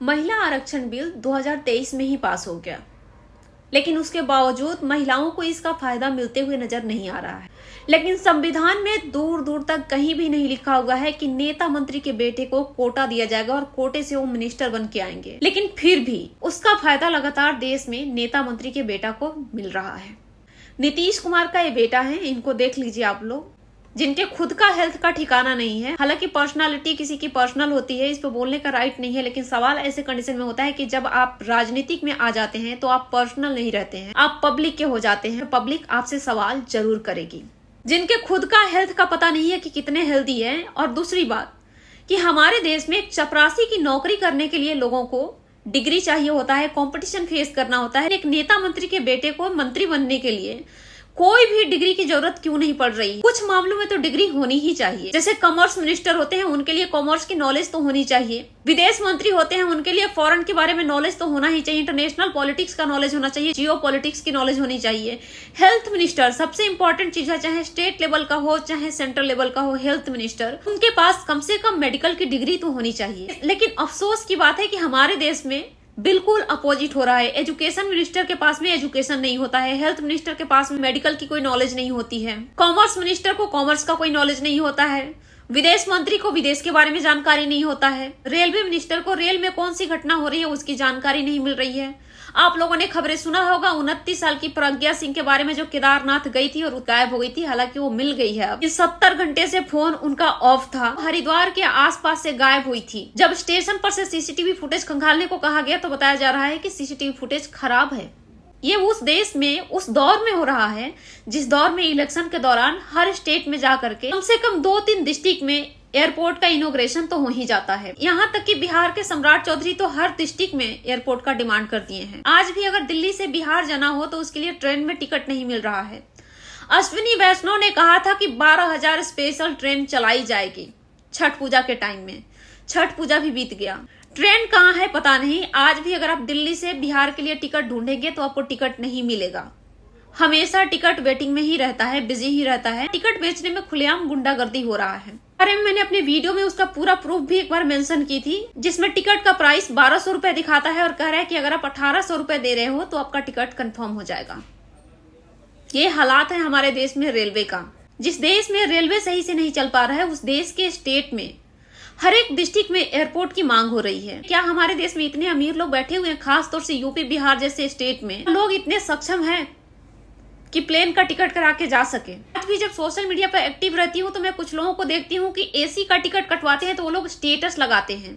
महिला आरक्षण बिल 2023 में ही पास हो गया, लेकिन उसके बावजूद महिलाओं को इसका फायदा मिलते हुए नजर नहीं आ रहा है। लेकिन संविधान में दूर दूर तक कहीं भी नहीं लिखा हुआ है कि नेता मंत्री के बेटे को कोटा दिया जाएगा और कोटे से वो मिनिस्टर बन के आएंगे। लेकिन फिर भी उसका फायदा लगातार देश में नेता मंत्री के बेटा को मिल रहा है। नीतीश कुमार का ये बेटा है, इनको देख लीजिए आप लोग, जिनके खुद का हेल्थ का ठिकाना नहीं है। हालांकि पर्सनालिटी किसी की पर्सनल होती है, इस पर बोलने का राइट नहीं है, लेकिन सवाल ऐसे कंडीशन में होता है कि जब आप राजनीतिक में आ जाते हैं तो आप पर्सनल नहीं रहते हैं, आप पब्लिक के हो जाते हैं। पब्लिक आपसे सवाल जरूर करेगी। जिनके खुद का हेल्थ का पता नहीं है कि कितने हेल्दी है। और दूसरी बात कि हमारे देश में एक चपरासी की नौकरी करने के लिए लोगों को डिग्री चाहिए होता है, कंपटीशन फेस करना होता है। एक नेता मंत्री के बेटे को मंत्री बनने के लिए कोई भी डिग्री की जरूरत क्यों नहीं पड़ रही? कुछ मामलों में तो डिग्री होनी ही चाहिए। जैसे कॉमर्स मिनिस्टर होते हैं, उनके लिए कॉमर्स की नॉलेज तो होनी चाहिए। विदेश मंत्री होते हैं, उनके लिए फॉरेन के बारे में नॉलेज तो होना ही चाहिए। इंटरनेशनल पॉलिटिक्स का नॉलेज होना चाहिए, जियो पॉलिटिक्स की नॉलेज होनी चाहिए। हेल्थ मिनिस्टर सबसे इंपॉर्टेंट चीज है, चाहे स्टेट लेवल का हो चाहे सेंट्रल लेवल का हो। हेल्थ मिनिस्टर, उनके पास कम से कम मेडिकल की डिग्री तो होनी चाहिए। लेकिन अफसोस की बात है कि हमारे देश में बिल्कुल अपोजिट हो रहा है। एजुकेशन मिनिस्टर के पास में एजुकेशन नहीं होता है, हेल्थ मिनिस्टर के पास में मेडिकल की कोई नॉलेज नहीं होती है, कॉमर्स मिनिस्टर को कॉमर्स का कोई नॉलेज नहीं होता है, विदेश मंत्री को विदेश के बारे में जानकारी नहीं होता है, रेलवे मिनिस्टर को रेल में कौन सी घटना हो रही है उसकी जानकारी नहीं मिल रही है। आप लोगों ने खबरें सुना होगा 29 साल की प्रज्ञा सिंह के बारे में, जो केदारनाथ गई थी और गायब हो गई थी। हालांकि वो मिल गई है। अब 70 घंटे से फोन उनका ऑफ था, हरिद्वार के आसपास से गायब हुई थी। जब स्टेशन पर से सीसीटीवी फुटेज खंगालने को कहा गया तो बताया जा रहा है कि सीसीटीवी फुटेज खराब है। ये उस देश में उस दौर में हो रहा है जिस दौर में इलेक्शन के दौरान हर स्टेट में जाकर के कम से कम 2-3 डिस्ट्रिक्ट में एयरपोर्ट का इनोग्रेशन तो हो ही जाता है। यहाँ तक कि बिहार के सम्राट चौधरी तो हर डिस्ट्रिक्ट में एयरपोर्ट का डिमांड कर दिए हैं। आज भी अगर दिल्ली से बिहार जाना हो तो उसके लिए ट्रेन में टिकट नहीं मिल रहा है। अश्विनी वैष्णव ने कहा था कि 12,000 स्पेशल ट्रेन चलाई जाएगी छठ पूजा के टाइम में। छठ पूजा भी बीत गया, ट्रेन कहाँ है पता नहीं। आज भी अगर आप दिल्ली से बिहार के लिए टिकट ढूंढेंगे तो आपको टिकट नहीं मिलेगा। हमेशा टिकट वेटिंग में ही रहता है, बिजी ही रहता है। टिकट बेचने में खुलेआम गुंडागर्दी हो रहा है। अरे मैंने अपने वीडियो में उसका पूरा प्रूफ भी एक बार मेंशन की थी, जिसमें टिकट का प्राइस 1200 रुपए दिखाता है और कह रहा है कि अगर आप 1800 रुपए दे रहे हो तो आपका टिकट कंफर्म हो जाएगा। ये हालात है हमारे देश में रेलवे का। जिस देश में रेलवे सही से नहीं चल पा रहा है, उस देश के स्टेट में हर एक डिस्ट्रिक्ट में एयरपोर्ट की मांग हो रही है। क्या हमारे देश में इतने अमीर लोग बैठे हुए हैं, खासतौर से यूपी बिहार जैसे स्टेट में लोग इतने सक्षम हैं कि प्लेन का टिकट करा के जा सके? आज भी जब सोशल मीडिया पर एक्टिव रहती हूँ तो मैं कुछ लोगों को देखती हूँ कि एसी का टिकट कटवाते हैं तो वो लोग स्टेटस लगाते हैं।